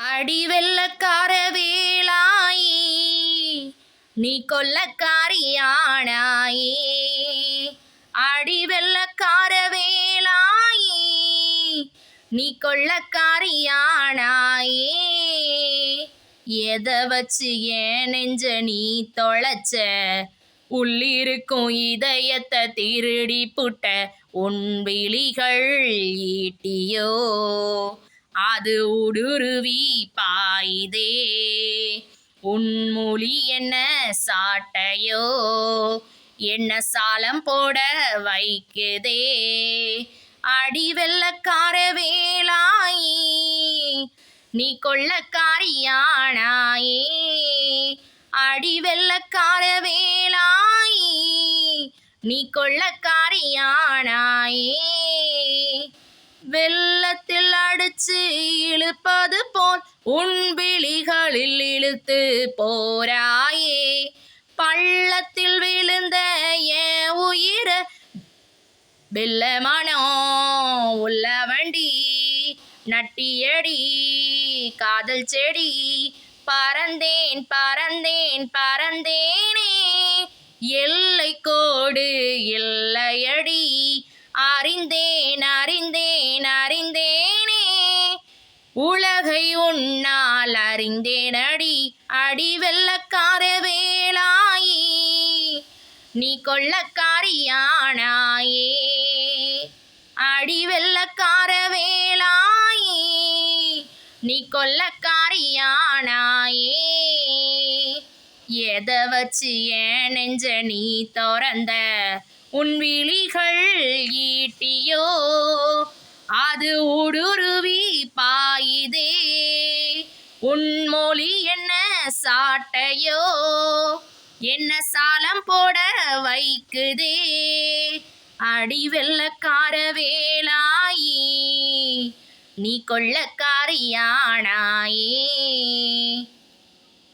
அடிவெள்ளக்கார வேளாயி நீ கொள்ளக்காரியானாயே. அடிவெள்ளக்கார வேளாயி நீ கொள்ளக்காரியானாயே. எதை வச்சு ஏன் நெஞ்ச நீ தொலைச்ச? உள்ளிருக்கும் இதயத்தை திருடி புட்ட உன் விழிகள் ஈட்டியோ அது ஊடுருவி பாயுதே. உன் மொழி என்ன சாட்டையோ என்ன சாலம் போட வைக்குதே. அடிவெள்ளக்கார வேளாயி நீ கொள்ளக்காரியானாயே. அடிவெள்ளக்கார வேளாயி நீ கொள்ளக்காரியானாயே. வெள்ளத்தில் அடிச்சு இழுப்பது போல் உன் விழிகளில் இழுத்து போராயே. பள்ளத்தில் விழுந்த என் உயிர வெள்ளமனோ உள்ள வண்டி நட்டியடி காதல் செடி. பறந்தேன் பறந்தேன் பறந்தேனே எல்லை கோடு எல்லையடி. அறிந்தேன் அறிந்தேன் அறிந்தேனே உலகை உன்னால் அறிந்தேனடி. அடிவெள்ளக்கார வேளாயி நீ கொள்ளக்காரியானாயே. அடிவெள்ளக்கார வேளாயி நீ கொள்ளக்காரியானாயே. எதை வச்சு ஏன் நெஞ்ச நீ திறந்த? உன் விழிகள் ஈட்டியோ அது ஊடுருவி பாயுதே. உன் மொழி என்ன சாட்டையோ என்ன சாலம் போட வைக்குதே. அடிவெள்ளக்கார வேளாயி நீ கொள்ளக்காரியானாயே.